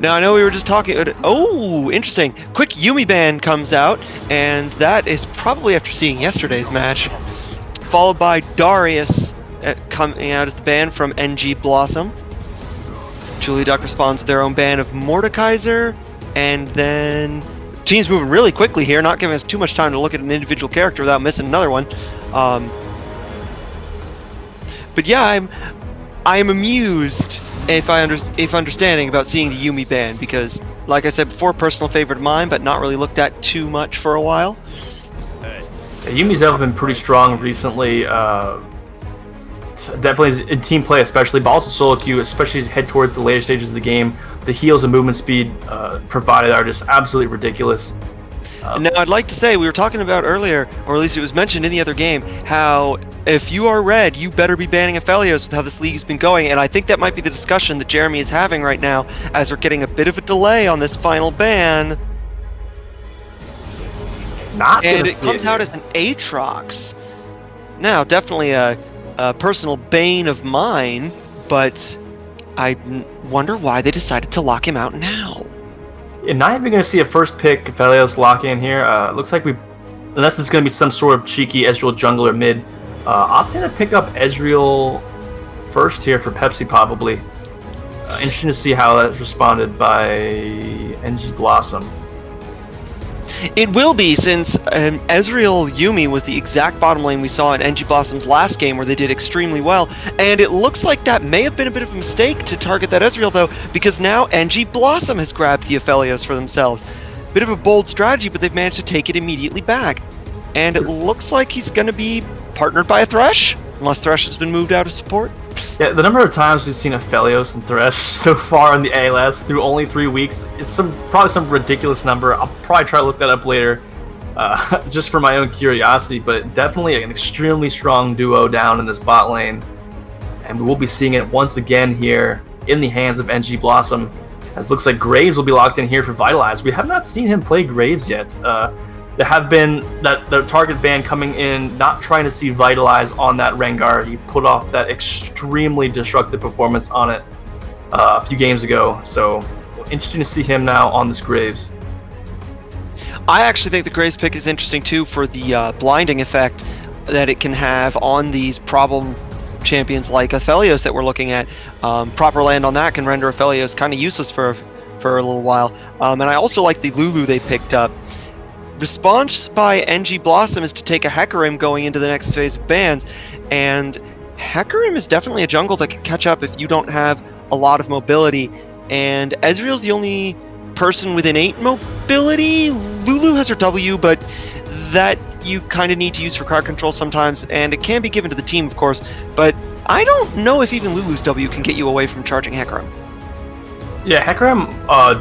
Now, I know we were just talking... Oh, interesting. Quick Yumi ban comes out, and that is probably after seeing yesterday's match. Followed by Darius coming out as the ban from NG Blossom. JuliaDuck responds with their own ban of Mordekaiser, and then... Team's moving really quickly here, not giving us too much time to look at an individual character without missing another one. But yeah, I'm amused, if understanding, about seeing the Yumi ban, because, like I said before, personal favorite of mine, but not really looked at too much for a while. Yumi's ever been pretty strong recently. Definitely in team play, especially, but also solo queue, especially as you head towards the later stages of the game. The heals and movement speed provided are just absolutely ridiculous. Now, I'd like to say, we were talking about earlier, or at least it was mentioned in the other game, how if you are red, you better be banning Aphelios with how this league has been going, and I think that might be the discussion that Jeremy is having right now, as we're getting a bit of a delay on this final ban. And it comes out as an Aatrox. Now, definitely a personal bane of mine, but I wonder why they decided to lock him out now. You're not even going to see a first pick Aphelios lock in here. Looks like unless it's going to be some sort of cheeky Ezreal jungler mid, opting to pick up Ezreal first here for Pepsi probably. Interesting to see how that's responded by NG Blossom. It will be, since Ezreal Yumi was the exact bottom lane we saw in NG Blossom's last game where they did extremely well, and it looks like that may have been a bit of a mistake to target that Ezreal though, because now NG Blossom has grabbed the Aphelios for themselves. Bit of a bold strategy, but they've managed to take it immediately back. And it looks like he's going to be partnered by a Thresh, unless Thresh has been moved out of support. Yeah, the number of times we've seen Aphelios and Thresh so far in the ALS through only 3 weeks is probably some ridiculous number. I'll probably try to look that up later, just for my own curiosity, but definitely an extremely strong duo down in this bot lane. And we will be seeing it once again here in the hands of NG Blossom, as it looks like Graves will be locked in here for Vitalize. We have not seen him play Graves yet. There have been the target ban coming in, not trying to see Vitalize on that Rengar. He put off that extremely destructive performance on it a few games ago. So interesting to see him now on this Graves. I actually think the Graves pick is interesting too for the blinding effect that it can have on these problem champions like Aphelios that we're looking at. Proper land on that can render Aphelios kind of useless for a little while. And I also like the Lulu they picked up. Response by NG Blossom is to take a Hecarim going into the next phase of bans, and Hecarim is definitely a jungle that can catch up if you don't have a lot of mobility, and Ezreal's the only person with innate mobility. Lulu has her W, but that you kind of need to use for crowd control sometimes, and it can be given to the team, of course, but I don't know if even Lulu's W can get you away from charging Hecarim. Yeah, Hecarim,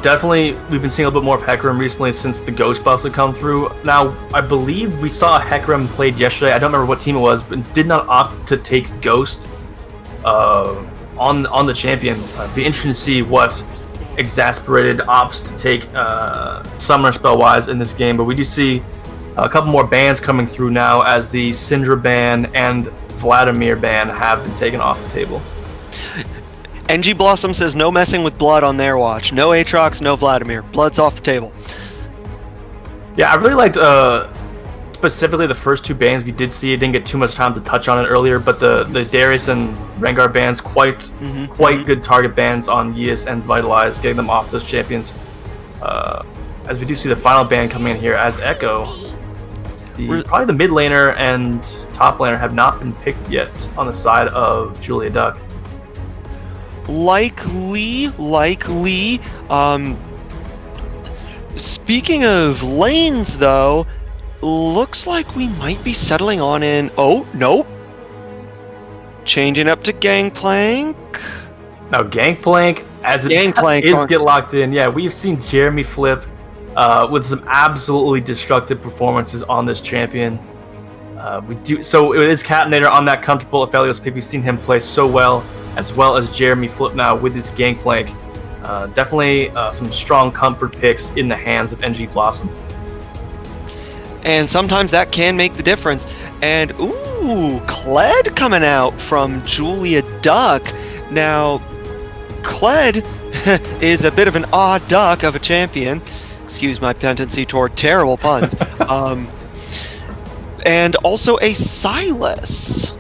definitely, we've been seeing a little bit more of Hecarim recently since the Ghost buffs have come through. Now, I believe we saw Hecarim played yesterday, I don't remember what team it was, but did not opt to take Ghost on the champion. Be interesting to see what Exasperated opts to take Summoner spell-wise in this game, but we do see a couple more bans coming through now as the Syndra ban and Vladimir ban have been taken off the table. NG Blossom says no messing with Blood on their watch. No Aatrox, no Vladimir. Blood's off the table. Yeah, I really liked specifically the first two bans we did see. I didn't get too much time to touch on it earlier, but the Darius and Rengar bans, quite good target bans on Yeas and Vitalize, getting them off those champions. As we do see the final ban coming in here as Echo. Probably the mid laner and top laner have not been picked yet on the side of JuliaDuck. Likely. Speaking of lanes, though, looks like we might be settling on in... Oh, nope. Changing up to Gangplank. Now, Gangplank, as it is get locked in. Yeah, we've seen Jeremy flip with some absolutely destructive performances on this champion. So it is Catinator on that comfortable Aphelios pick. We've seen him play so well as Jeremy flip now with his Gangplank. Definitely some strong comfort picks in the hands of NG Blossom. And sometimes that can make the difference. And, ooh, Kled coming out from JuliaDuck. Now, Kled is a bit of an odd duck of a champion. Excuse my tendency toward terrible puns. And also a Silas.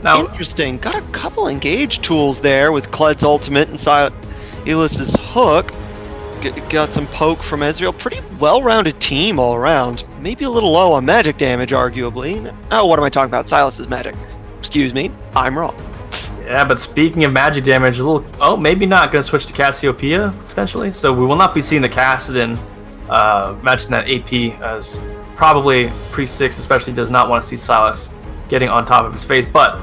Now, Interesting. Got a couple engage tools there with Kled's ultimate and Silas's hook. Got some poke from Ezreal. Pretty well-rounded team all around. Maybe a little low on magic damage, arguably. Oh, what am I talking about? Silas's magic. Excuse me. I'm wrong. yeah, but speaking of magic damage, a little. Oh, maybe not. Going to switch to Cassiopeia potentially. So we will not be seeing the Kassadin matching that AP, as probably Pre-6 especially does not want to see Silas getting on top of his face. But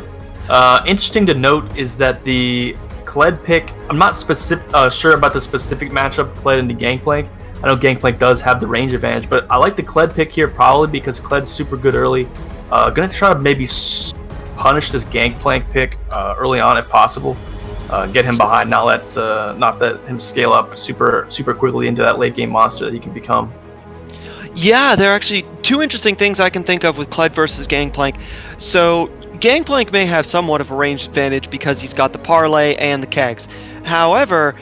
interesting to note is that the Kled pick, I'm not sure about the specific matchup Kled into Gangplank. I know Gangplank does have the range advantage, but I like the Kled pick here probably because Kled's super good early. Gonna try to maybe punish this Gangplank pick early on if possible. Get him behind, not let him scale up super quickly into that late game monster that he can become. Yeah, there are actually two interesting things I can think of with Kled versus Gangplank. So Gangplank may have somewhat of a range advantage because he's got the parlay and the kegs. However,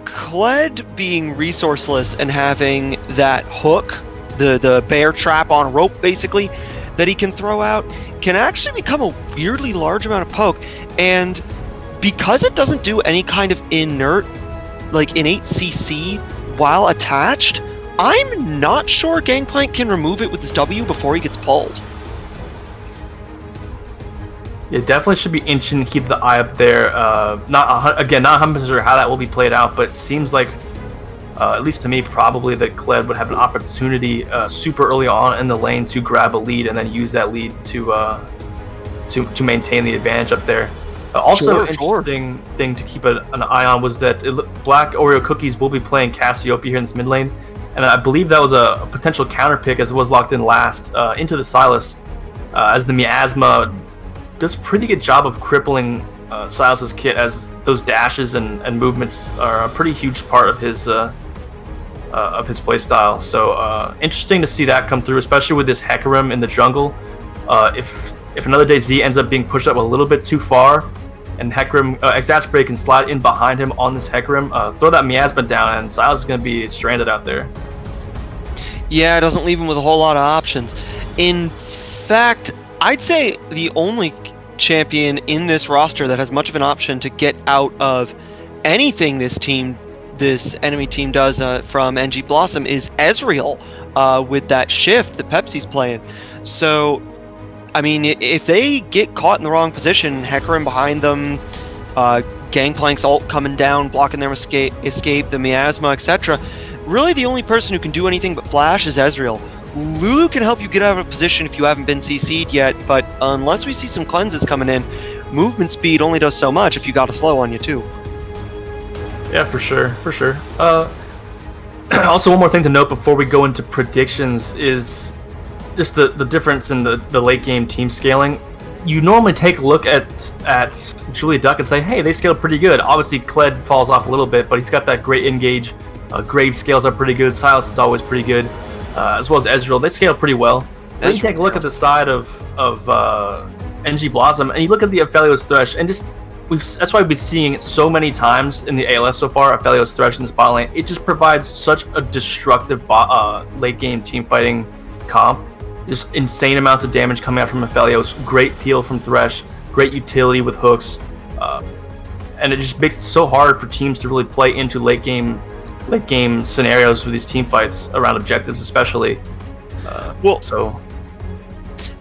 Kled being resourceless and having that hook, the bear trap on a rope basically, that he can throw out, can actually become a weirdly large amount of poke. And because it doesn't do any kind of innate CC while attached, I'm not sure Gangplank can remove it with his W before he gets pulled. It definitely should be interesting to keep the eye up there. Not 100% sure how that will be played out, but it seems like, at least to me, probably that Kled would have an opportunity super early on in the lane to grab a lead and then use that lead to maintain the advantage up there. Also, interesting thing to keep an eye on was that Black Oreo Cookies will be playing Cassiopeia here in this mid lane, and I believe that was a potential counter pick as it was locked in last into the Silas, as the Miasma does a pretty good job of crippling Silas's kit, as those dashes and movements are a pretty huge part of his playstyle. So interesting to see that come through, especially with this Hecarim in the jungle. If another day Z ends up being pushed up a little bit too far, and Hecarim Exasperate can slide in behind him on this Hecarim, throw that Miasma down, and Silas is going to be stranded out there. Yeah, it doesn't leave him with a whole lot of options. In fact, I'd say the only champion in this roster that has much of an option to get out of anything this enemy team does from NG Blossom is Ezreal, with that shift that Pepsi's playing. So, I mean, if they get caught in the wrong position, Hecarim behind them, Gangplank's ult coming down, blocking their escape, the Miasma, etc., really the only person who can do anything but flash is Ezreal. Lulu can help you get out of position if you haven't been CC'd yet, but unless we see some cleanses coming in, movement speed only does so much if you got a slow on you too. Yeah, for sure. Also, one more thing to note before we go into predictions is just the difference in the late game team scaling. You normally take a look at JuliaDuck and say, hey, they scaled pretty good. Obviously, Kled falls off a little bit, but he's got that great engage. Grave scales are pretty good. Silas is always pretty good, as well as Ezreal. They scale pretty well. Then you take a look at the side of NG Blossom, and you look at the Aphelios Thresh, and that's why we've been seeing it so many times in the ALS so far. Aphelios Thresh in this bot lane, it just provides such a destructive late game team fighting comp. Just insane amounts of damage coming out from Aphelios. Great peel from Thresh. Great utility with hooks, and it just makes it so hard for teams to really play into late game scenarios with these team fights around objectives, especially.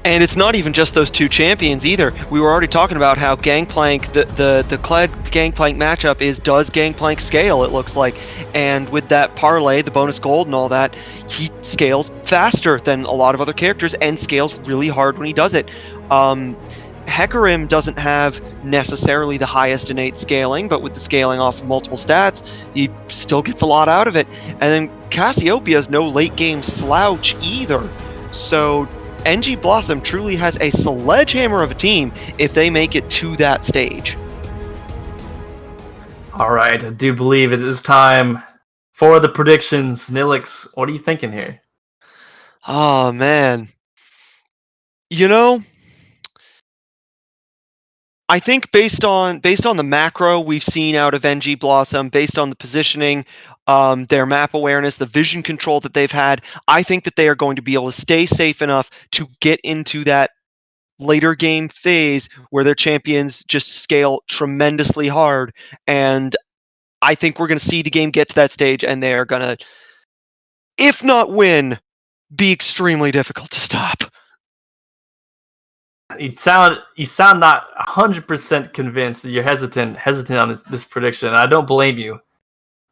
And it's not even just those two champions either. We were already talking about how Gangplank, the Kled Gangplank matchup does Gangplank scale, it looks like. And with that parlay, the bonus gold and all that, he scales faster than a lot of other characters and scales really hard when he does it. Hecarim doesn't have necessarily the highest innate scaling, but with the scaling off of multiple stats, he still gets a lot out of it. And then Cassiopeia is no late game slouch either. So NG Blossom truly has a sledgehammer of a team if they make it to that stage. All right, I do believe it is time for the predictions. Nilix, what are you thinking here? Oh, man. You know, I think based on the macro we've seen out of NG Blossom, based on the positioning, their map awareness, the vision control that they've had, I think that they are going to be able to stay safe enough to get into that later game phase where their champions just scale tremendously hard. And I think we're going to see the game get to that stage, and they are going to, if not win, be extremely difficult to stop. You sound not 100% convinced. That you're hesitant on this prediction. And I don't blame you,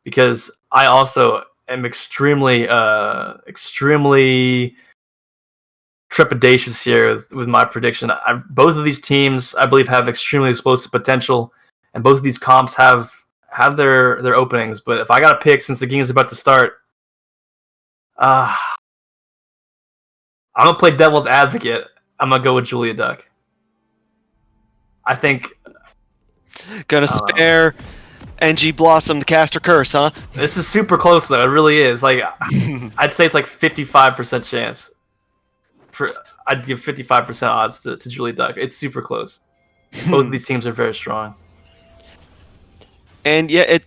because I also am extremely trepidatious here with my prediction. Both of these teams, I believe, have extremely explosive potential, and both of these comps have their openings. But if I got to pick, since the game is about to start, I'm gonna play devil's advocate. I'm gonna go with JuliaDuck. I think Gonna spare NG Blossom the caster curse, huh? this is super close though. It really is. Like I'd say it's like 55% chance. I'd give 55% odds to JuliaDuck. It's super close. Both of these teams are very strong. And yeah,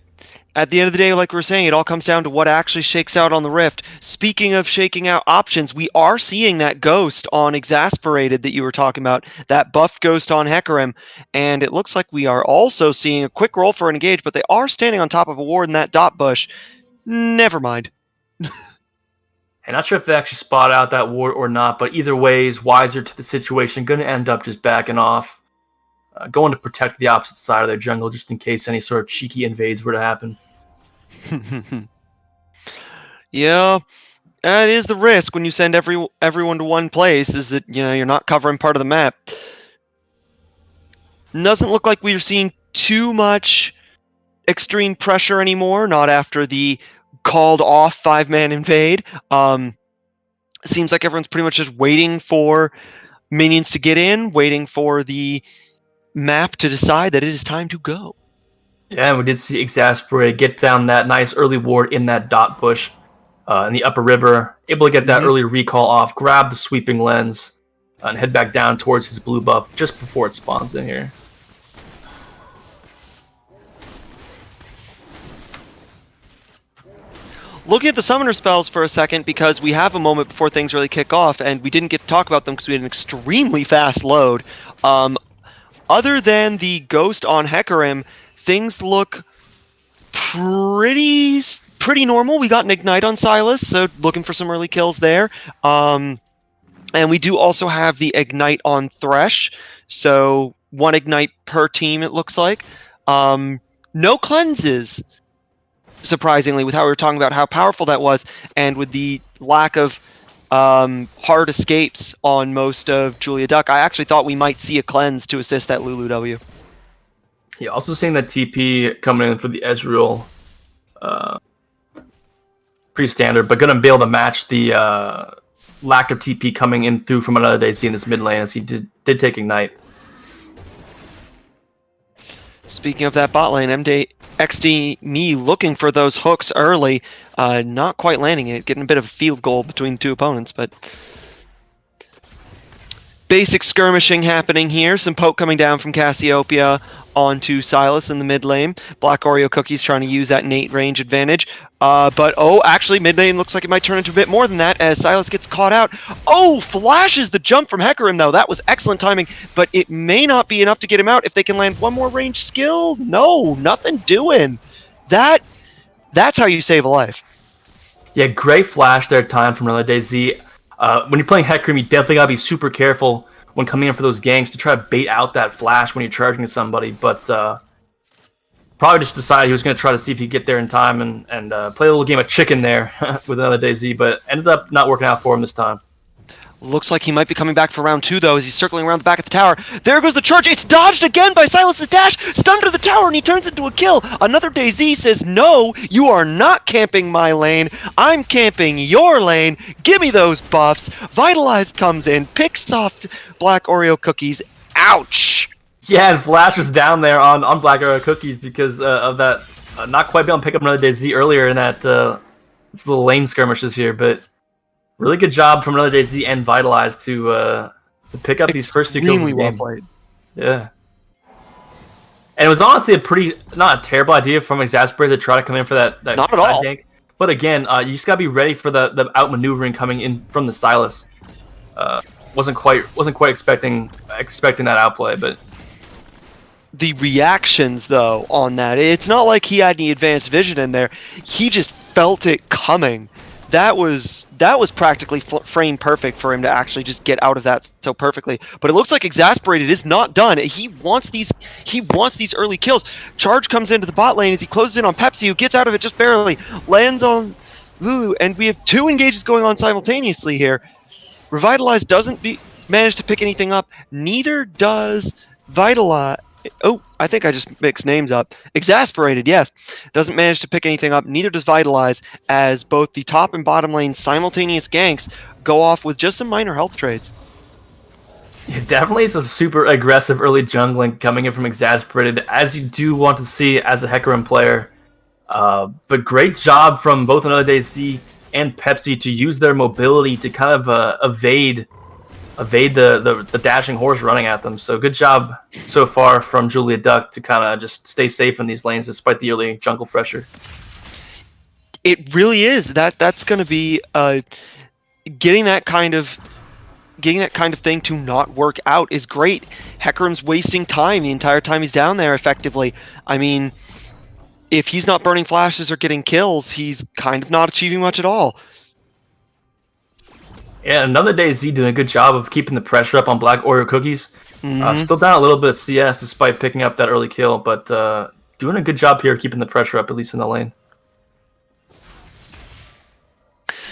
at the end of the day, like we were saying, it all comes down to what actually shakes out on the Rift. Speaking of shaking out options, we are seeing that ghost on Exasperated that you were talking about, that buffed ghost on Hecarim, and it looks like we are also seeing a quick roll for an engage, but they are standing on top of a ward in that dot bush. Never mind. I'm not sure if they actually spot out that ward or not, but either way is wiser to the situation. Going to end up just backing off. Going to protect the opposite side of their jungle just in case any sort of cheeky invades were to happen. Yeah, that is the risk when you send everyone to one place, is that you're not covering part of the map. Doesn't look like we're seeing too much extreme pressure anymore, not after the called off 5-man invade. Seems like everyone's pretty much just waiting for minions to get in, waiting for the map to decide that it is time to go. Yeah, we did see Exasperated get down that nice early ward in that dot bush in the upper river, able to get that early recall off, grab the sweeping lens, and head back down towards his blue buff just before it spawns in here. Looking at the summoner spells for a second, because we have a moment before things really kick off, and we didn't get to talk about them because we had an extremely fast load. Other than the ghost on Hecarim, things look pretty normal. We got an ignite on Silas, so looking for some early kills there. And we do also have the ignite on Thresh, so 1 ignite per team, it looks like. No cleanses, surprisingly, with how we were talking about how powerful that was, and with the lack of hard escapes on most of JuliaDuck, I actually thought we might see a cleanse to assist that Lulu W. Yeah, also seeing that TP coming in for the Ezreal, pretty standard, but gonna be able to match the lack of TP coming in through from another day in this mid lane, as he did take ignite. Speaking of that bot lane, XD me looking for those hooks early, not quite landing it, getting a bit of a field goal between the two opponents, but basic skirmishing happening here. Some poke coming down from Cassiopeia onto Silas in the mid lane. Black Oreo Cookies trying to use that innate range advantage. But actually, mid lane looks like it might turn into a bit more than that as Silas gets caught out. Oh, flashes the jump from Hecarim, though. That was excellent timing, but it may not be enough to get him out if they can land one more range skill. No, nothing doing. That's how you save a life. Yeah, great flash there, time from another day Z. When you're playing Hecarim, you definitely gotta be super careful when coming in for those ganks to try to bait out that flash when you're charging at somebody, but probably just decided he was going to try to see if he could get there in time and play a little game of chicken there with another DayZ, but ended up not working out for him this time. Looks like he might be coming back for round 2, though, as he's circling around the back of the tower. There goes the charge. It's dodged again by Silas's dash. Stunned to the tower, and he turns into a kill. Another DayZ says, no, you are not camping my lane. I'm camping your lane. Give me those buffs. Vitalized comes in, picks off Black Oreo Cookies. Ouch. Yeah, and Flash was down there on Black Oreo Cookies because of that not quite being able to pick up another DayZ earlier in that it's little lane skirmishes here, but really good job from another DayZ and Vitalized to pick up these first 2 kills of the game. Well played. Yeah. And it was honestly not a terrible idea from Exasperated to try to come in for that Not at all. gank. But again, you just gotta be ready for the outmaneuvering coming in from the Silas. Wasn't quite expecting that outplay, but The reactions though on that, it's not like he had any advanced vision in there. He just felt it coming. That was practically frame perfect for him to actually just get out of that so perfectly. But it looks like Exasperated is not done. He wants these early kills. Charge comes into the bot lane as he closes in on Pepsi, who gets out of it just barely, lands on Lulu, and we have 2 engages going on simultaneously here. Revitalize doesn't manage to pick anything up. Neither does Vitalize. Oh, I think I just mixed names up. Exasperated, yes. Doesn't manage to pick anything up. Neither does Vitalize, as both the top and bottom lane simultaneous ganks go off with just some minor health trades. yeah, definitely some super aggressive early jungling coming in from Exasperated, as you do want to see as a Hecarim player. But great job from both Another Day Z and Pepsi to use their mobility to kind of evade the dashing horse running at them. So good job so far from JuliaDuck to kind of just stay safe in these lanes despite the early jungle pressure. It really is. That's going to be getting that kind of thing to not work out is great. Hecarim's wasting time the entire time he's down there effectively. I mean, if he's not burning flashes or getting kills, he's kind of not achieving much at all. Yeah, Another Day Z doing a good job of keeping the pressure up on Black Oreo Cookies. Still down a little bit of CS despite picking up that early kill, but doing a good job here keeping the pressure up, at least in the lane.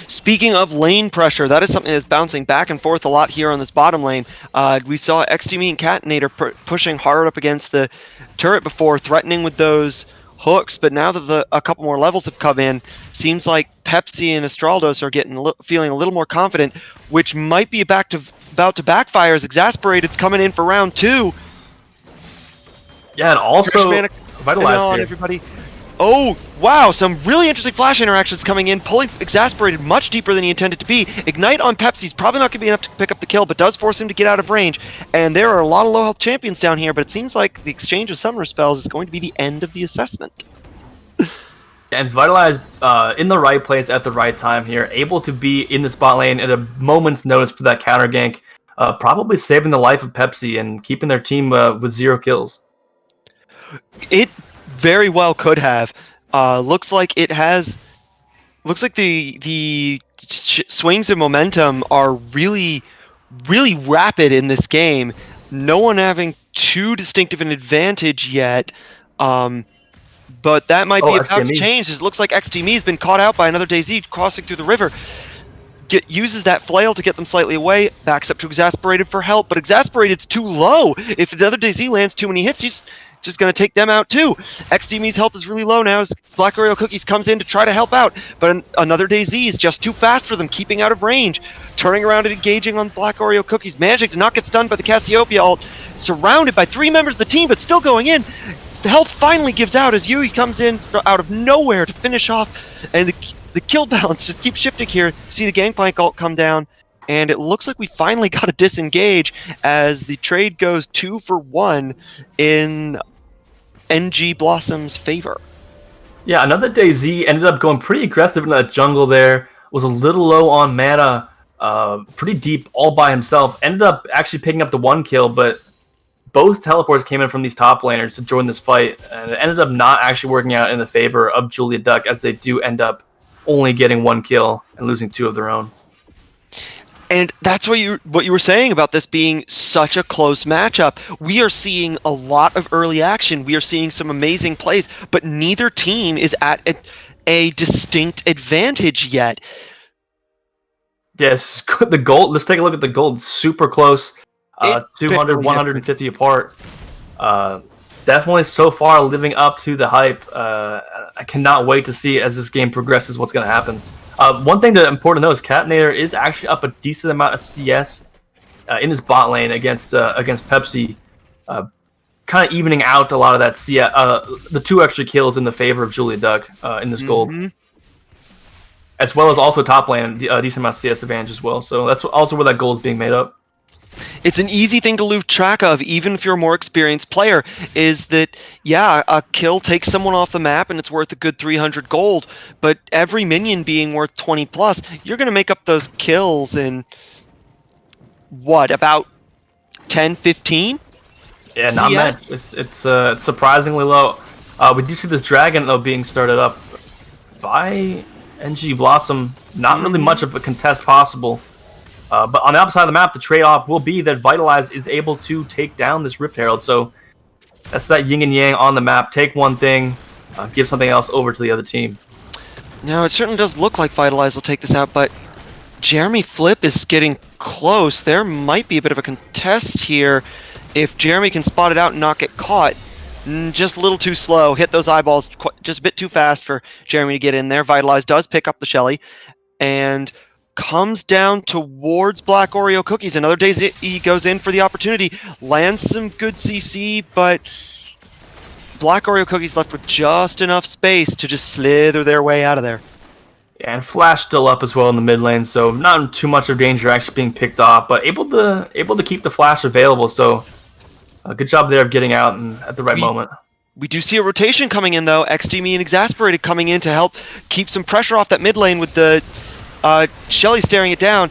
Speaking of lane pressure, that is something that's bouncing back and forth a lot here on this bottom lane. We saw XDME and Catinator pushing hard up against the turret before, threatening with those hooks, but now that a couple more levels have come in, seems like Pepsi and Astraldos are feeling a little more confident, which might be about to backfire as Exasperated's coming in for round 2. Yeah, and also Vitalize on everybody. Oh, wow, some really interesting flash interactions coming in, pulling Exasperated much deeper than he intended to be. Ignite on Pepsi's probably not going to be enough to pick up the kill, but does force him to get out of range. And there are a lot of low health champions down here, but it seems like the exchange of summoner spells is going to be the end of the assessment. And Vitalize in the right place at the right time here, able to be in the spot lane at a moment's notice for that counter gank, probably saving the life of Pepsi and keeping their team with 0 kills. It very well could have. Looks like it has. Looks like the swings of momentum are really, really rapid in this game. No one having too distinctive an advantage yet. But that might be about to change. It looks like XDME has been caught out by Another Day Z crossing through the river. Uses that flail to get them slightly away, backs up to Exasperated for help, but Exasperated's too low. If Another Day Z lands too many hits, he's just going to take them out too. XDME's health is really low now as Black Oreo Cookies comes in to try to help out, but Another Day Z is just too fast for them, keeping out of range. Turning around and engaging on Black Oreo Cookies, managing to not get stunned by the Cassiopeia ult. Surrounded by 3 members of the team, but still going in. The health finally gives out as Yui comes in out of nowhere to finish off, and the kill balance just keeps shifting here. See the Gangplank ult come down, and it looks like we finally got a disengage as the trade goes 2 for 1 in NG Blossom's favor. Yeah, Another Day Z ended up going pretty aggressive in that jungle there, was a little low on mana, pretty deep all by himself, ended up actually picking up the 1 kill, but both teleports came in from these top laners to join this fight, and it ended up not actually working out in the favor of JuliaDuck, as they do end up only getting 1 kill and losing 2 of their own. And that's what you were saying about this being such a close matchup. We are seeing a lot of early action. We are seeing some amazing plays, but neither team is at a distinct advantage yet. Yes, the gold. Let's take a look at the gold. Super close. 200, 150 apart. Definitely so far living up to the hype. I cannot wait to see as this game progresses what's going to happen. One thing that's important to know is Catinator is actually up a decent amount of CS in his bot lane against Pepsi, kind of evening out a lot of that CS, the 2 extra kills in the favor of JuliaDuck in this gold. As well as also top lane, a decent amount of CS advantage as well. So that's also where that goal is being made up. It's an easy thing to lose track of, even if you're a more experienced player, is that, yeah, a kill takes someone off the map and it's worth a good 300 gold, but every minion being worth 20 plus, you're going to make up those kills in, what, about 10, 15? Yeah, not CS? much. It's surprisingly low. We do see this dragon though being started up by NG Blossom. Not really much of a contest possible. But on the opposite side of the map, the trade-off will be that Vitalize is able to take down this Rift Herald. So that's that yin and yang on the map. Take one thing, give something else over to the other team. Now, it certainly does look like Vitalize will take this out, but Jeremy Flip is getting close. There might be a bit of a contest here. If Jeremy can spot it out and not get caught, just a little too slow. Hit those eyeballs just a bit too fast for Jeremy to get in there. Vitalize does pick up the Shelly and comes down towards Black Oreo Cookies. Another Daisy goes in for the opportunity, lands some good CC, but Black Oreo Cookies left with just enough space to just slither their way out of there. Yeah, and Flash still up as well in the mid lane, so not in too much of danger actually being picked off, but able to keep the Flash available. So good job there of getting out and at the right moment. We do see a rotation coming in though. XDME and Exasperated coming in to help keep some pressure off that mid lane with the Shelly staring it down.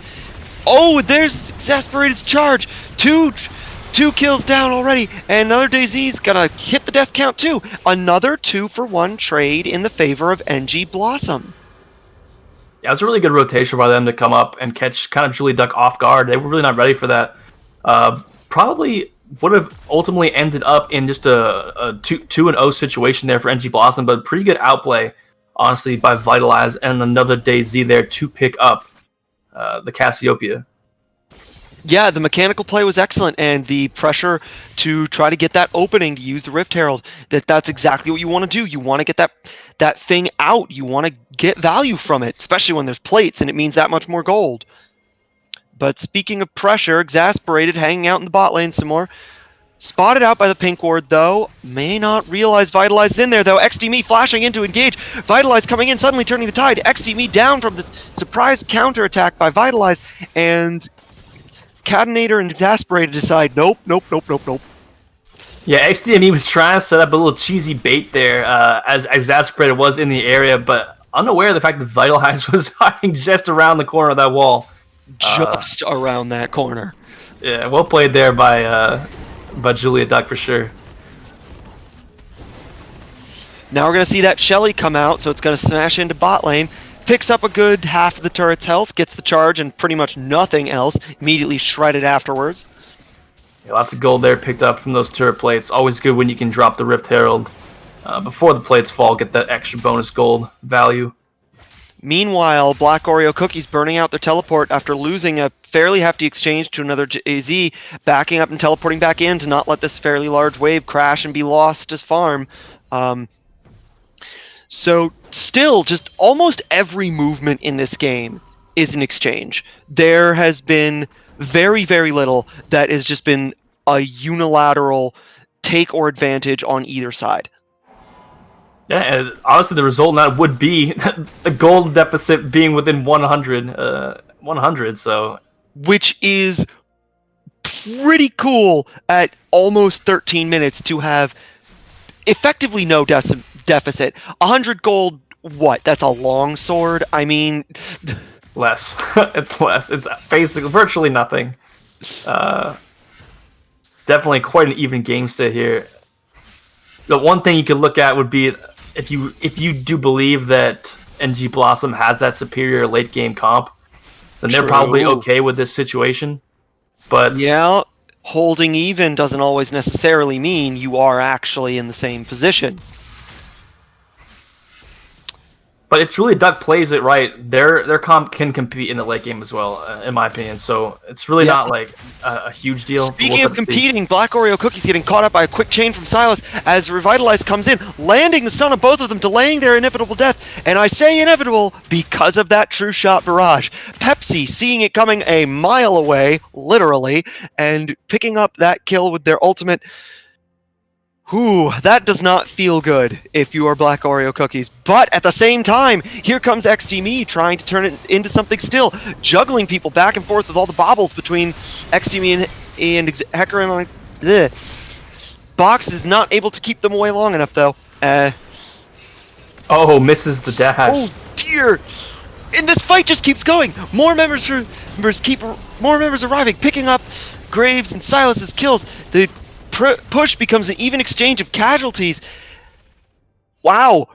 Oh, there's Exasperated's charge. Two kills down already, and another DayZ's gonna hit the death count too. Another 2-for-1 trade in the favor of NG Blossom. Yeah, it was a really good rotation by them to come up and catch kind of JuliaDuck off guard. They were really not ready for that. Probably would have ultimately ended up in just a 2-0 situation there for NG Blossom, but pretty good outplay, honestly, by Vitalize and another DayZ there to pick up the Cassiopeia. Yeah, the mechanical play was excellent, and the pressure to try to get that opening to use the Rift Herald, that's exactly what you want to do. You want to get that thing out. You want to get value from it, especially when there's plates, and it means that much more gold. But speaking of pressure, Exasperated hanging out in the bot lane some more. Spotted out by the pink ward, though. May not realize Vitalize in there, though. XDME flashing in to engage. Vitalize coming in, suddenly turning the tide. XDME down from the surprise counterattack by Vitalize, and Cadenator and Exasperated decide, nope. Yeah, XDME was trying to set up a little cheesy bait there as Exasperated was in the area, but unaware of the fact that Vitalize was hiding just around the corner of that wall. Just around that corner. Yeah, well played there by JuliaDuck for sure. Now we're going to see that Shelly come out, so it's going to smash into bot lane. Picks up a good half of the turret's health, gets the charge, and pretty much nothing else. Immediately shredded afterwards. Yeah, lots of gold there picked up from those turret plates. Always good when you can drop the Rift Herald before the plates fall, get that extra bonus gold value. Meanwhile, Black Oreo Cookies burning out their teleport after losing a fairly hefty exchange to another AZ, backing up and teleporting back in to not let this fairly large wave crash and be lost as farm. So still, just almost every movement in this game is an exchange. There has been very, very little that has just been a unilateral take or advantage on either side. Yeah, and honestly, the result in that would be the gold deficit being within 100, so... Which is pretty cool at almost 13 minutes to have effectively no deficit. 100 gold, what? That's a long sword? I mean... Less. It's less. It's basically virtually nothing. Definitely quite an even game state here. The one thing you could look at would be if you do believe that NG Blossom has that superior late game comp, then they're probably okay with this situation. But yeah, holding even doesn't always necessarily mean you are actually in the same position. But if JuliaDuck plays it right, their comp can compete in the late game as well, in my opinion. So it's really not like a huge deal. Speaking of competing, Black Oreo Cookies getting caught up by a quick chain from Silas as Revitalize comes in, landing the stun on both of them, delaying their inevitable death. And I say inevitable because of that true shot barrage. Pepsi seeing it coming a mile away, literally, and picking up that kill with their ultimate. Whew, that does not feel good if you are Black Oreo Cookies. But at the same time, here comes XDMe trying to turn it into something still, juggling people back and forth with all the bobbles between XDMe and Hecarim. Box is not able to keep them away long enough, though. Oh, misses the dash. Oh dear! And this fight just keeps going. More members arriving, picking up Graves and Silas's kills. The push becomes an even exchange of casualties. Wow.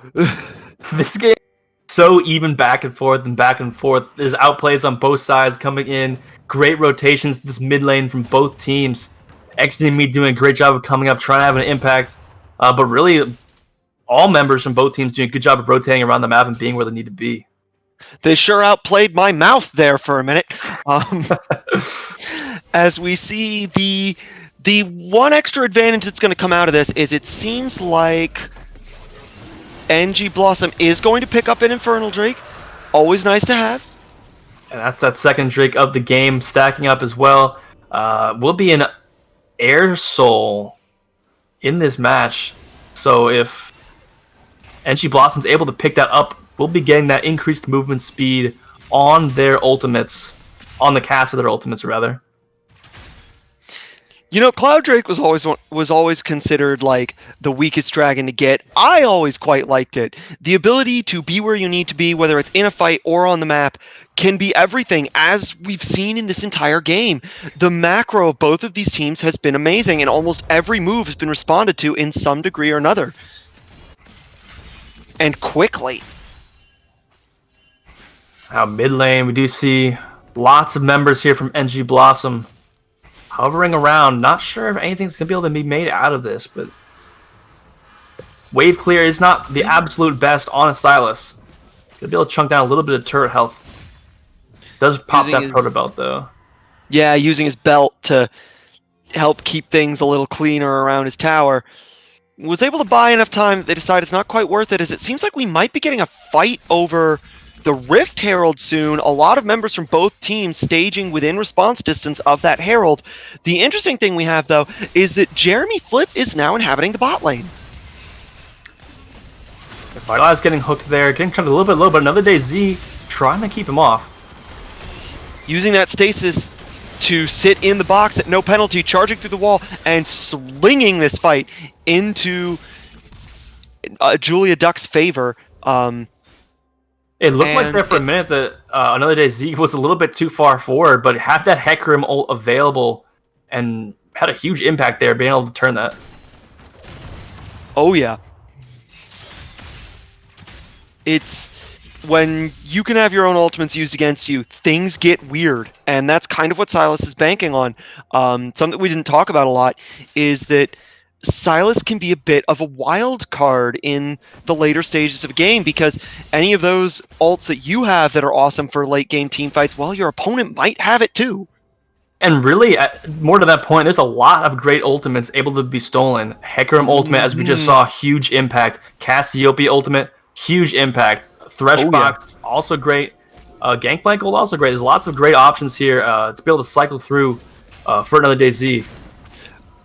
This game is so even back and forth and back and forth. There's outplays on both sides coming in. Great rotations this mid lane from both teams. XDME doing a great job of coming up, trying to have an impact. But really, all members from both teams doing a good job of rotating around the map and being where they need to be. They sure outplayed my mouth there for a minute. As we see the one extra advantage that's going to come out of this is it seems like NG Blossom is going to pick up an Infernal Drake. Always nice to have. And that's that second Drake of the game stacking up as well. Will be an Air Soul in this match. So if NG Blossom's able to pick that up, we'll be getting that increased movement speed on their ultimates, on the cast of their ultimates rather. You know, Cloud Drake was always considered like the weakest dragon to get. I always quite liked it. The ability to be where you need to be, whether it's in a fight or on the map, can be everything, as we've seen in this entire game. The macro of both of these teams has been amazing, and almost every move has been responded to in some degree or another. And quickly. Now mid lane, we do see lots of members here from NG Blossom hovering around. Not sure if anything's going to be able to be made out of this, but wave clear is not the absolute best on a Sylas. Gonna be able to chunk down a little bit of turret health. Does pop that proto belt though. Yeah, using his belt to help keep things a little cleaner around his tower. Was able to buy enough time that they decide it's not quite worth it, as it seems like we might be getting a fight over the Rift Herald soon. A lot of members from both teams staging within response distance of that Herald. The interesting thing we have, though, is that Jeremy Flip is now inhabiting the bot lane. Vitali's getting hooked there, getting chunked a little bit low, but another day Z trying to keep him off. Using that stasis to sit in the box at no penalty, charging through the wall, and slinging this fight into JuliaDuck's favor. It looked like there for a minute that Another Day Z was a little bit too far forward, but had that Hecarim ult available and had a huge impact there, being able to turn that. Oh yeah. It's when you can have your own ultimates used against you, things get weird, and that's kind of what Sylas is banking on. Something we didn't talk about a lot is that Sylas can be a bit of a wild card in the later stages of a game, because any of those ults that you have that are awesome for late game team fights, well, your opponent might have it too. And really, more to that point, there's a lot of great ultimates able to be stolen. Hecarim ultimate, as we just saw, huge impact. Cassiopeia ultimate, huge impact. Threshbox, also great. Gangplank ult, also great. There's lots of great options here to be able to cycle through for Another Day Z.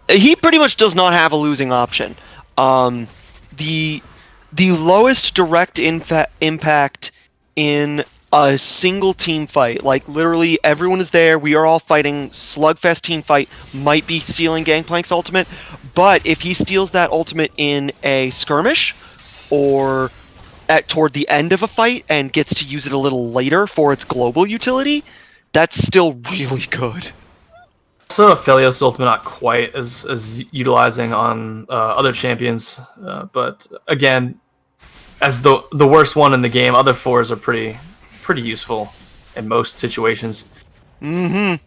He pretty much does not have a losing option. The lowest direct impact in a single team fight, like literally everyone is there, we are all fighting, slugfest team fight, might be stealing Gangplank's ultimate, but if he steals that ultimate in a skirmish or toward the end of a fight and gets to use it a little later for its global utility, that's still really good. Also, Aphelios ultimate not quite as utilizing on other champions, but again, as the worst one in the game, other fours are pretty useful in most situations. You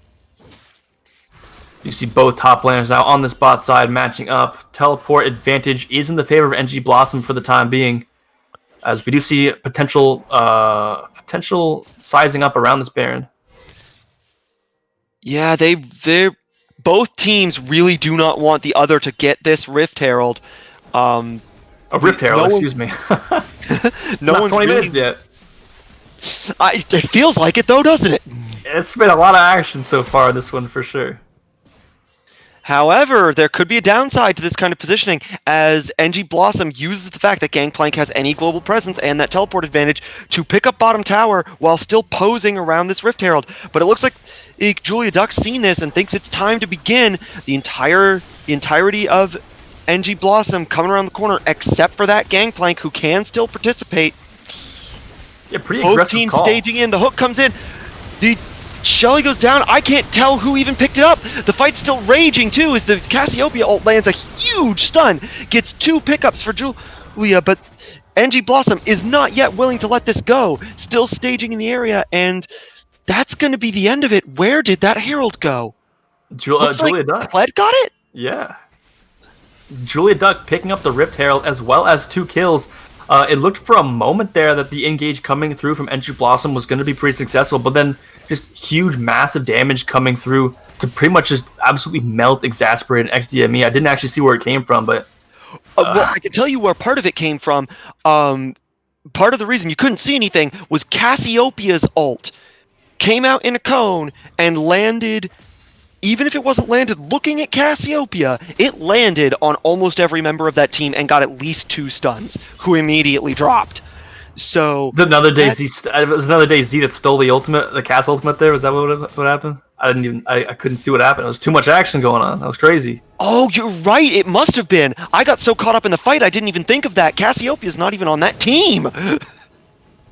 see both top laners now on this bot side matching up. Teleport advantage is in the favor of NG Blossom for the time being, as we do see potential sizing up around this Baron. Yeah, they're both teams really do not want the other to get this Rift Herald. Rift Herald, excuse me. No one's 20 minutes yet. It feels like it though, doesn't it? It's been a lot of action so far, this one for sure. However, there could be a downside to this kind of positioning, as NG Blossom uses the fact that Gangplank has any global presence and that teleport advantage to pick up bottom tower while still posing around this Rift Herald. But it looks like JuliaDuck's seen this and thinks it's time to begin. The entirety of NG Blossom coming around the corner, except for that Gangplank, who can still participate. Yeah, pretty Both aggressive teams call. staging in. The hook comes in. The Shelly goes down. I can't tell who even picked it up. The fight's still raging too as the Cassiopeia ult lands a huge stun. Gets 2 pickups for Julia, but NG Blossom is not yet willing to let this go. Still staging in the area, and that's going to be the end of it. Where did that Herald go? JuliaDuck. Kled got it? Yeah. JuliaDuck picking up the Rift Herald as well as 2 kills. It looked for a moment there that the engage coming through from NG Blossom was going to be pretty successful, but then just huge, massive damage coming through to pretty much just absolutely melt Exasperate and XDME. I didn't actually see where it came from, but... well, I can tell you where part of it came from. Part of the reason you couldn't see anything was Cassiopeia's ult came out in a cone and landed... Even if it wasn't landed looking at Cassiopeia, it landed on almost every member of that team and got at least 2 stuns, who immediately dropped. So it was another day Z that stole the ultimate, the Cass ultimate. There was that what happened? I couldn't see what happened. It was too much action going on. That was crazy. Oh, you're right. It must have been. I got so caught up in the fight, I didn't even think of that. Cassiopeia's not even on that team.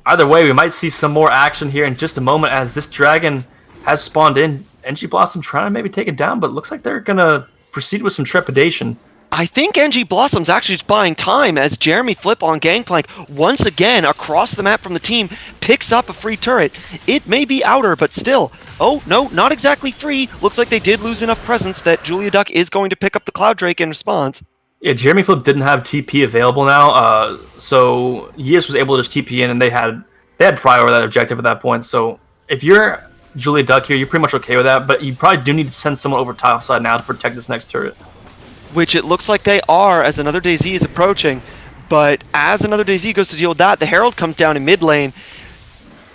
Either way, we might see some more action here in just a moment as this dragon has spawned in. NG Blossom trying to maybe take it down, but looks like they're going to proceed with some trepidation. I think NG Blossom's actually just buying time as Jeremy Flip on Gangplank once again across the map from the team picks up a free turret. It may be outer, but still. Oh, no, not exactly free. Looks like they did lose enough presence that JuliaDuck is going to pick up the Cloud Drake in response. Yeah, Jeremy Flip didn't have TP available now, so Yias was able to just TP in, and they had prior over that objective at that point. So if you're JuliaDuck here, you're pretty much okay with that, but you probably do need to send someone over topside now to protect this next turret. Which it looks like they are as Another Day Z is approaching, but as Another Day Z goes to deal with that, the Herald comes down in mid lane,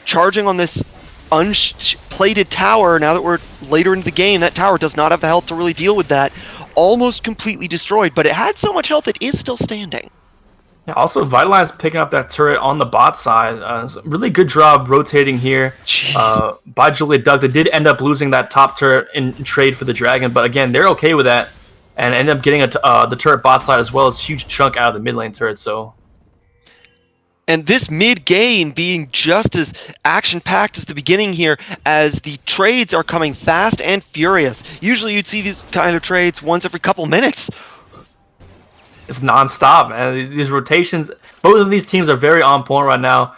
charging on this unplated tower. Now that we're later into the game, that tower does not have the health to really deal with that. Almost completely destroyed, but it had so much health it is still standing. Yeah, also, Vitalize picking up that turret on the bot side. Really good job rotating here by JuliaDuck. They did end up losing that top turret in trade for the Dragon, but again, they're okay with that and end up getting the turret bot side as well as a huge chunk out of the mid lane turret. So, and this mid-game being just as action-packed as the beginning here, as the trades are coming fast and furious. Usually you'd see these kind of trades once every couple minutes. It's non-stop, man. These rotations, both of these teams are very on point right now,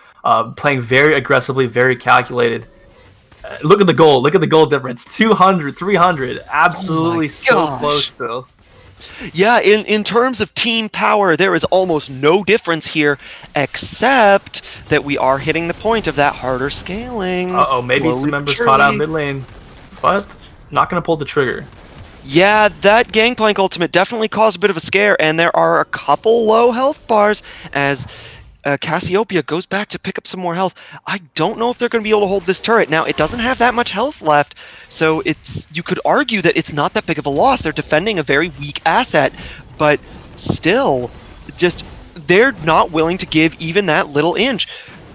playing very aggressively, very calculated. Look at the goal. Look at the goal difference. 200, 300. Absolutely so close still. Yeah, in terms of team power, there is almost no difference here, except that we are hitting the point of that harder scaling. Uh-oh, maybe some members caught out mid lane, but not going to pull the trigger. Yeah, that Gangplank ultimate definitely caused a bit of a scare, and there are a couple low health bars as Cassiopeia goes back to pick up some more health. I don't know if they're going to be able to hold this turret. Now, it doesn't have that much health left, so you could argue that it's not that big of a loss. They're defending a very weak asset, but still, just they're not willing to give even that little inch.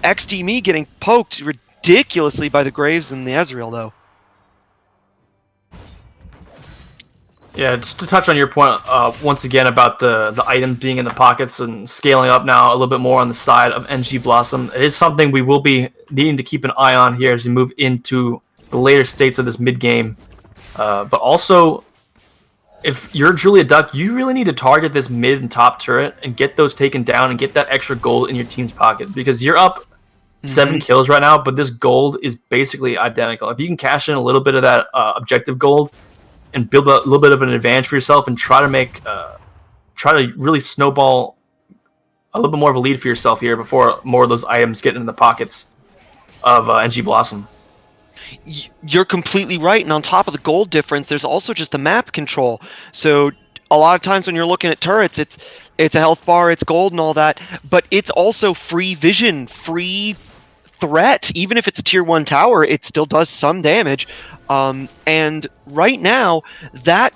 XDME getting poked ridiculously by the Graves and the Ezreal, though. Yeah, just to touch on your point once again about the items being in the pockets and scaling up now a little bit more on the side of NG Blossom. It is something we will be needing to keep an eye on here as we move into the later states of this mid-game. But also, if you're JuliaDuck, you really need to target this mid and top turret and get those taken down and get that extra gold in your team's pocket, because you're up 7 kills right now, but this gold is basically identical. If you can cash in a little bit of that objective gold and build a little bit of an advantage for yourself and try to really snowball a little bit more of a lead for yourself here before more of those items get into the pockets of NG Blossom. You're completely right, and on top of the gold difference, there's also just the map control. So a lot of times when you're looking at turrets, it's a health bar, it's gold and all that, but it's also free vision, free threat. Even if it's a tier 1 tower, it still does some damage. And right now, that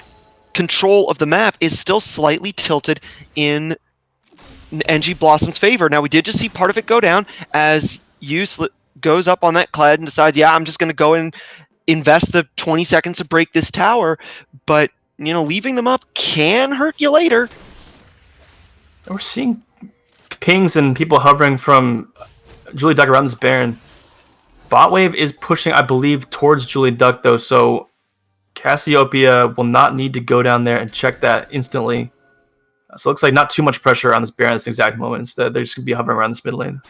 control of the map is still slightly tilted in NG Blossom's favor. Now, we did just see part of it go down as Yu goes up on that Kled and decides, yeah, I'm just going to go and invest the 20 seconds to break this tower, but, you know, leaving them up can hurt you later. We're seeing pings and people hovering from JuliaDuck around this Baron. Bot wave is pushing, I believe, towards JuliaDuck, though, so Cassiopeia will not need to go down there and check that instantly. So it looks like not too much pressure on this Baron at this exact moment. Instead, they're just going to be hovering around this mid lane.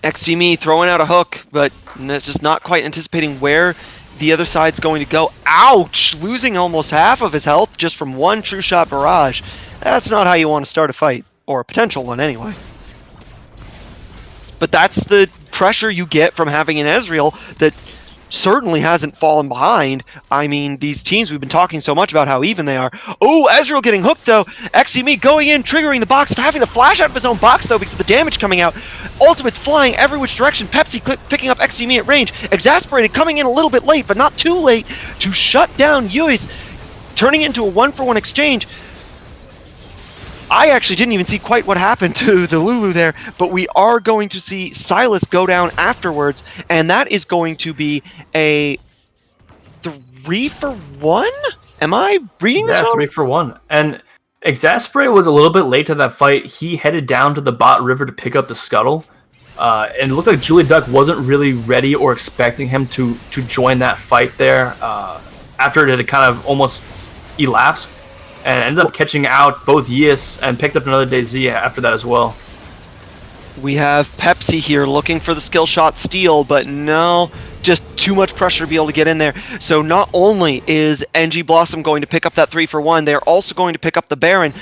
XGME throwing out a hook, but just not quite anticipating where the other side's going to go. Ouch! Losing almost half of his health just from one true shot barrage. That's not how you want to start a fight, or a potential one anyway. But that's the pressure you get from having an Ezreal that certainly hasn't fallen behind. I mean, these teams, we've been talking so much about how even they are. Oh, Ezreal getting hooked, though. XGME going in, triggering the box, having to flash out of his own box, though, because of the damage coming out. Ultimate's flying every which direction. Pepsi picking up XGME at range. Exasperated, coming in a little bit late, but not too late to shut down Yui's, turning it into a one-for-one exchange. I actually didn't even see quite what happened to the Lulu there, but we are going to see Silas go down afterwards, and that is going to be a 3-for-1? Am I reading this wrong? 3-for-1. And Exasperated was a little bit late to that fight. He headed down to the bot river to pick up the scuttle, and it looked like JuliaDuck wasn't really ready or expecting him to join that fight there after it had kind of almost elapsed. And ended up catching out both Yis and picked up another DayZ after that as well. We have Pepsi here looking for the skill shot steal, but no, just too much pressure to be able to get in there. So not only is NG Blossom going to pick up that 3-for-1, they're also going to pick up the Baron,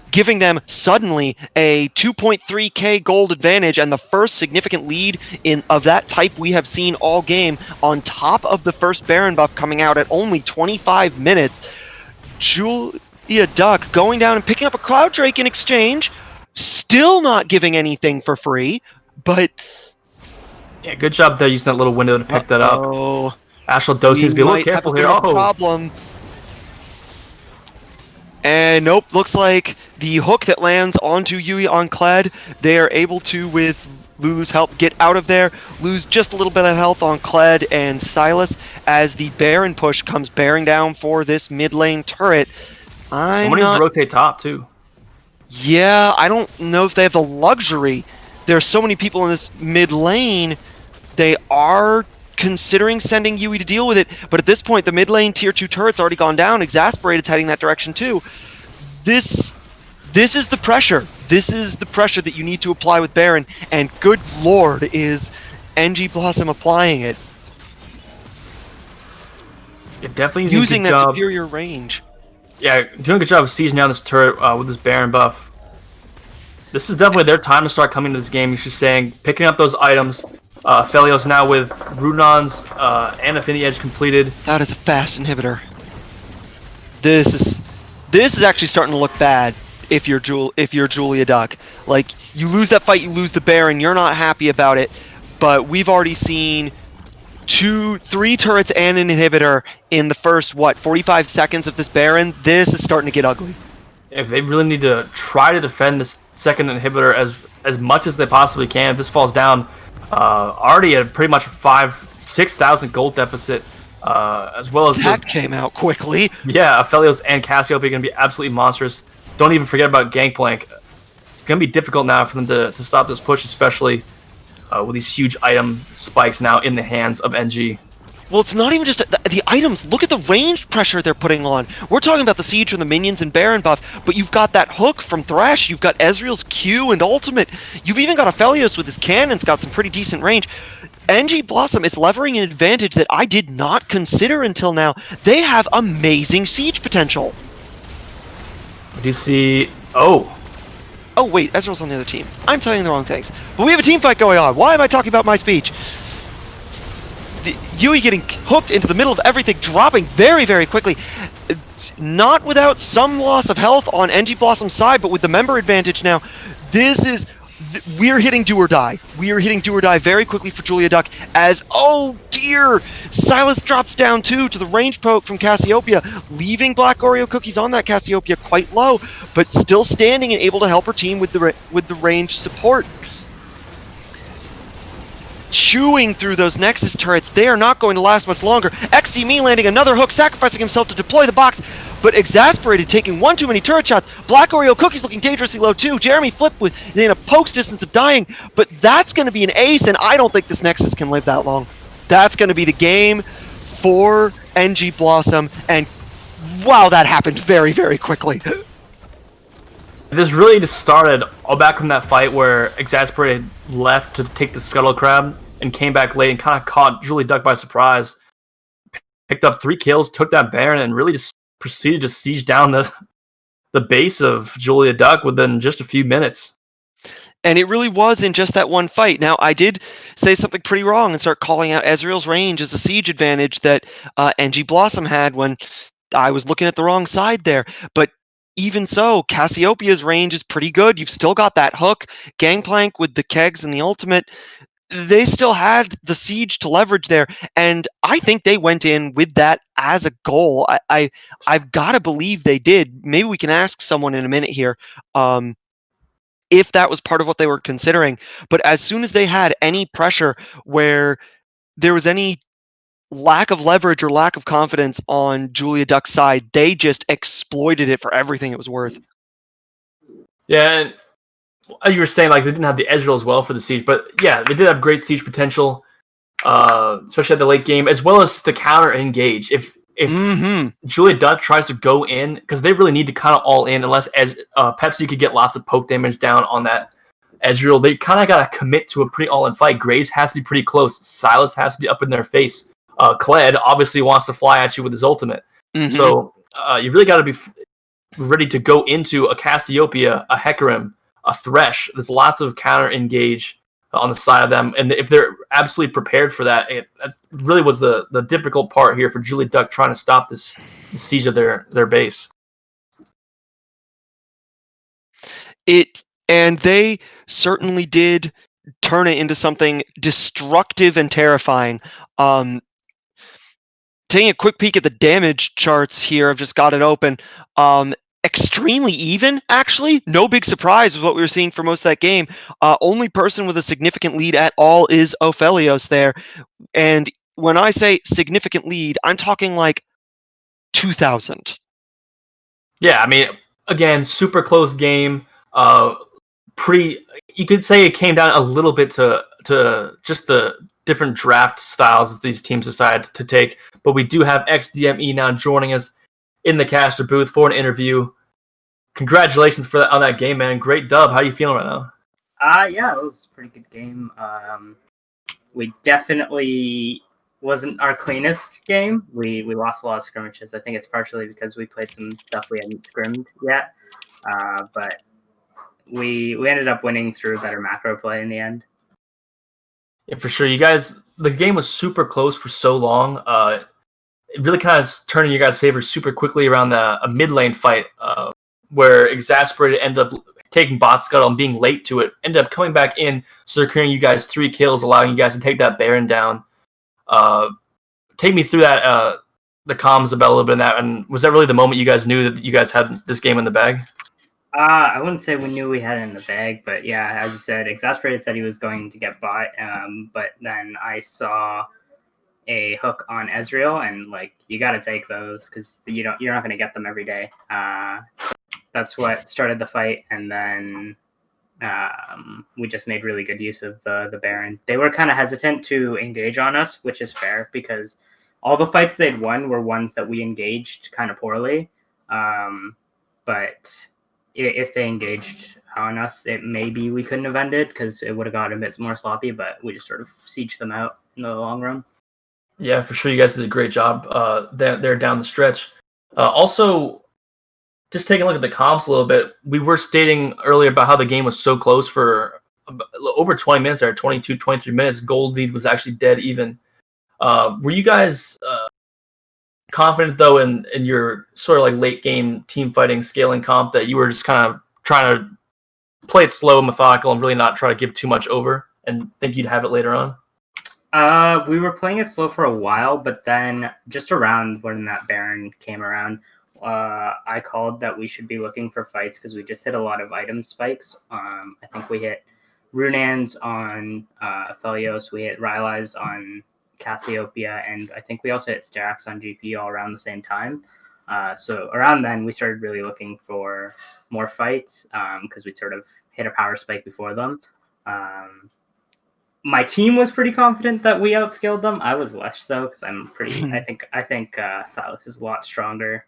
giving them suddenly a 2.3k gold advantage and the first significant lead of that type we have seen all game, on top of the first Baron buff coming out at only 25 minutes. JuliaDuck going down and picking up a Cloud Drake in exchange, still not giving anything for free, but... Yeah, good job there using that little window to pick that up. Oh, Astral Dose needs to be a little careful here. Problem. And nope, looks like the hook that lands onto Yui on Kled, they are able to, with Lulu's help, get out of there, lose just a little bit of health on Kled and Silas as the Baron push comes bearing down for this mid lane turret. Someone needs to rotate top, too. Yeah, I don't know if they have the luxury. There's so many people in this mid lane. They are considering sending Yui to deal with it, but at this point, the mid lane tier 2 turret's already gone down. Exasperated's heading that direction, too. This is the pressure. This is the pressure that you need to apply with Baron, and good lord, is NG Blossom applying it. It definitely using that superior range. Yeah, doing a good job of sieging down this turret with this Baron buff. This is definitely their time to start coming to this game. He's just saying, picking up those items. Felios now with Runon's and Affinity Edge completed. That is a fast inhibitor. This is actually starting to look bad if you're JuliaDuck. Like, you lose that fight, you lose the Baron, you're not happy about it, but we've already seen 3 turrets and an inhibitor in the first, 45 seconds of this Baron. This is starting to get ugly. If they really need to try to defend this second inhibitor as much as they possibly can, if this falls down, already at pretty much 6,000 gold deficit, as well as... That came out quickly. Yeah, Aphelios and Cassiopeia are going to be absolutely monstrous. Don't even forget about Gangplank. It's going to be difficult now for them to stop this push, especially... with these huge item spikes now in the hands of NG. Well, it's not even just the items. Look at the range pressure they're putting on. We're talking about the siege from the minions and Baron buff, but you've got that hook from Thresh. You've got Ezreal's Q and ultimate. You've even got Aphelios with his cannons, got some pretty decent range. NG Blossom is levering an advantage that I did not consider until now. They have amazing siege potential. Do you see... Oh, wait, Ezreal's on the other team. I'm telling you the wrong things. But we have a team fight going on. Why am I talking about my speech? Yui getting hooked into the middle of everything, dropping very, very quickly. Not without some loss of health on NG Blossom's side, but with the member advantage now. This is we're hitting do or die. We are hitting do or die very quickly for JuliaDuck as, oh dear, Silas drops down too to the range poke from Cassiopeia, leaving Black Oreo cookies on that Cassiopeia quite low, but still standing and able to help her team with the range support. Chewing through those Nexus turrets, they are not going to last much longer. XCMe landing another hook, sacrificing himself to deploy the box, but Exasperated taking one too many turret shots. Black Oreo Cookies looking dangerously low too. Jeremy Flip within a poke's distance of dying, but that's going to be an ace, and I don't think this Nexus can live that long. That's going to be the game for NG Blossom, and wow, that happened very, very quickly. This really just started all back from that fight where Exasperated left to take the Scuttle Crab and came back late and kind of caught JuliaDuck by surprise. Picked up 3 kills, took that Baron, and really just proceeded to siege down the base of JuliaDuck within just a few minutes. And it really was in just that one fight. Now, I did say something pretty wrong and start calling out Ezreal's range as a siege advantage that NG Blossom had when I was looking at the wrong side there. But even so, Cassiopeia's range is pretty good. You've still got that hook, Gangplank with the kegs and the ultimate. They still had the siege to leverage there, and I think they went in with that as a goal. I've got to believe they did. Maybe we can ask someone in a minute here if that was part of what they were considering. But as soon as they had any pressure where there was any lack of leverage or lack of confidence on JuliaDuck's side, they just exploited it for everything it was worth. Yeah, and you were saying like they didn't have the Ezreal as well for the siege, but yeah, they did have great siege potential, especially at the late game, as well as the counter engage. If JuliaDuck tries to go in, because they really need to kind of all in, unless Pepsi could get lots of poke damage down on that Ezreal, they kind of got to commit to a pretty all-in fight. Graves has to be pretty close. Silas has to be up in their face. Kled obviously wants to fly at you with his ultimate. So you really got to be ready to go into a Cassiopeia, a Hecarim, a Thresh. There's lots of counter engage on the side of them, and if they're absolutely prepared for that, that really was the difficult part here for JuliaDuck trying to stop this siege of their base. And they certainly did turn it into something destructive and terrifying. Taking a quick peek at the damage charts here, I've just got it open. Extremely even, actually. No big surprise with what we were seeing for most of that game. Only person with a significant lead at all is Ophelios there. And when I say significant lead, I'm talking like 2,000. Yeah, I mean, again, super close game. You could say it came down a little bit to just the different draft styles that these teams decided to take. But we do have XDME now joining us in the caster booth for an interview. Congratulations on that game, man. Great dub. How are you feeling right now? Yeah, it was a pretty good game. We definitely wasn't our cleanest game. We lost a lot of skirmishes. I think it's partially because we played some stuff we hadn't scrimmed yet. But we ended up winning through better macro play in the end. Yeah, for sure. You guys, the game was super close for so long. It really kind of turned in your guys' favor super quickly around a mid lane fight where Exasperated ended up taking bot scuttle and being late to it. Ended up coming back in, securing you guys 3 kills, allowing you guys to take that Baron down. Take me through that, the comms about a little bit of that, and was that really the moment you guys knew that you guys had this game in the bag? I wouldn't say we knew we had it in the bag, but yeah, as you said, Exasperated said he was going to get bot, but then I saw a hook on Ezreal, and like, you got to take those because you're not going to get them every day. That's what started the fight, and then we just made really good use of the Baron. They were kind of hesitant to engage on us, which is fair because all the fights they'd won were ones that we engaged kind of poorly. But if they engaged on us, maybe we couldn't have ended because it would have gotten a bit more sloppy, but we just sort of sieged them out in the long run. Yeah, for sure. You guys did a great job there down the stretch. Also, just taking a look at the comps a little bit, we were stating earlier about how the game was so close for over 20 minutes there, 22, 23 minutes. Gold lead was actually dead even. Were you guys confident, though, in your sort of like late game team fighting scaling comp that you were just kind of trying to play it slow and methodical and really not try to give too much over and think you'd have it later on? We were playing it slow for a while, but then just around when that Baron came around, I called that we should be looking for fights because we just hit a lot of item spikes. I think we hit Runans on Aphelios, we hit Rylai's on Cassiopeia, and I think we also hit Starax on GP all around the same time. So around then, we started really looking for more fights because we sort of hit a power spike before them. My team was pretty confident that we outscaled them. I was less so because I'm pretty. I think Silas is a lot stronger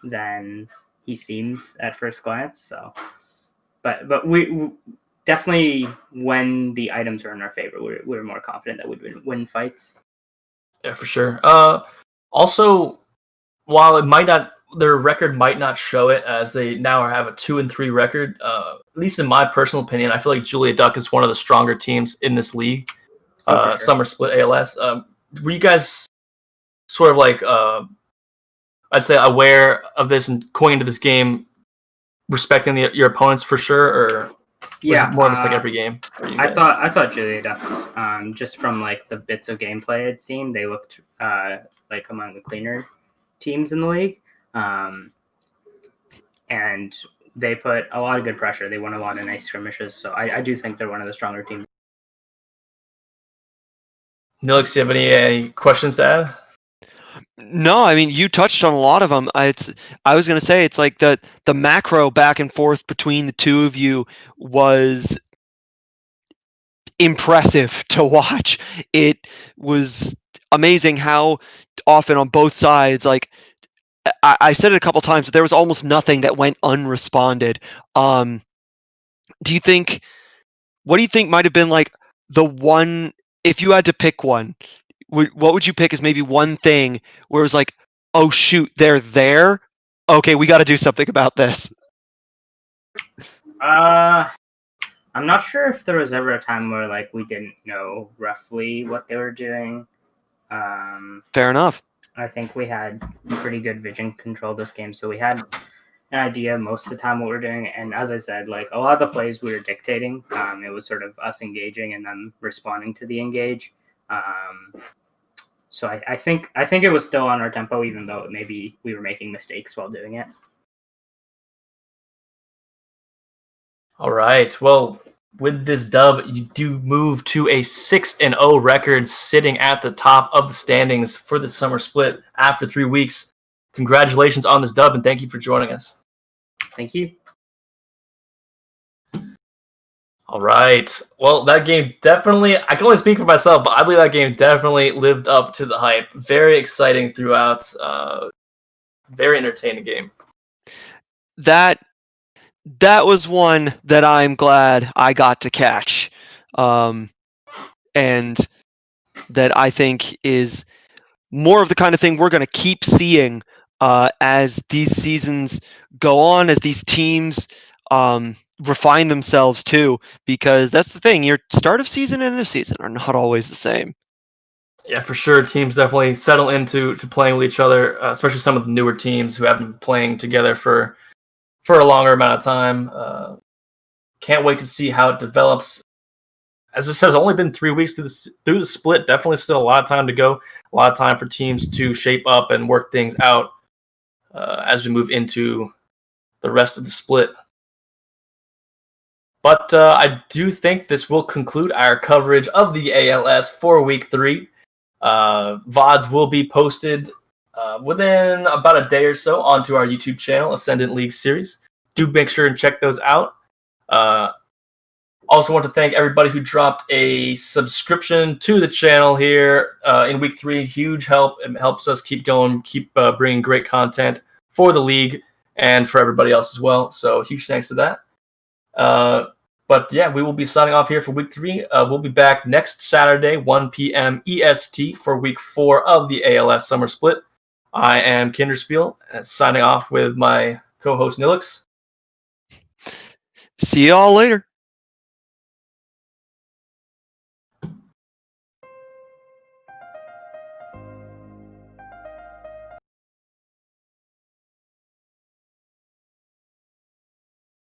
than he seems at first glance. So, but we definitely, when the items are in our favor, we were more confident that we'd win fights. Yeah, for sure. Also, while their record might not show it, as they now have a 2-3 record. At least in my personal opinion, I feel like JuliaDuck is one of the stronger teams in this league. Sure. Summer split ALS. Were you guys sort of like, I'd say, aware of this and going into this game, respecting your opponents for sure, or was it more just like every game for you guys? I thought JuliaDucks, just from like the bits of gameplay I'd seen, they looked like among the cleaner teams in the league. And they put a lot of good pressure. They won a lot of nice skirmishes. So I do think they're one of the stronger teams. Nilix, do you have any questions to add? No, I mean, you touched on a lot of them. I was going to say, it's like the macro back and forth between the two of you was impressive to watch. It was amazing how often on both sides, like, I said it a couple times, but there was almost nothing that went unresponded. What do you think might have been like the one, if you had to pick one, what would you pick as maybe one thing where it was like, oh shoot, they're there? Okay, we got to do something about this. I'm not sure if there was ever a time where like we didn't know roughly what they were doing. Fair enough. I think we had pretty good vision control this game, so we had an idea most of the time what we're doing. And as I said, like a lot of the plays we were dictating, it was sort of us engaging and them responding to the engage. So I think it was still on our tempo, even though maybe we were making mistakes while doing it. All right. Well, with this dub, you do move to a 6-0 record, sitting at the top of the standings for the summer split after 3 weeks. Congratulations on this dub, and thank you for joining us. Thank you. All right. Well, that game definitely, I can only speak for myself, but I believe that game definitely lived up to the hype. Very exciting throughout. Very entertaining game. That was one that I'm glad I got to catch. And that I think is more of the kind of thing we're going to keep seeing as these seasons go on, as these teams refine themselves too, because that's the thing, your start of season and end of season are not always the same. Yeah, for sure. Teams definitely settle into playing with each other, especially some of the newer teams who have been playing together for a longer amount of time. Can't wait to see how it develops. As this has only been 3 weeks through the split, definitely still a lot of time to go. A lot of time for teams to shape up and work things out as we move into the rest of the split. But I do think this will conclude our coverage of the ALS for Week 3. VODs will be posted within about a day or so onto our YouTube channel, Ascendant League Series. Do make sure and check those out. Also want to thank everybody who dropped a subscription to the channel here in Week 3. Huge help. It helps us keep going, keep bringing great content for the league and for everybody else as well. So huge thanks to that. But yeah, we will be signing off here for Week 3. We'll be back next Saturday, 1 p.m. EST for Week 4 of the ALS Summer Split. I am Kinderspiel, signing off with my co-host Nilix. See y'all later.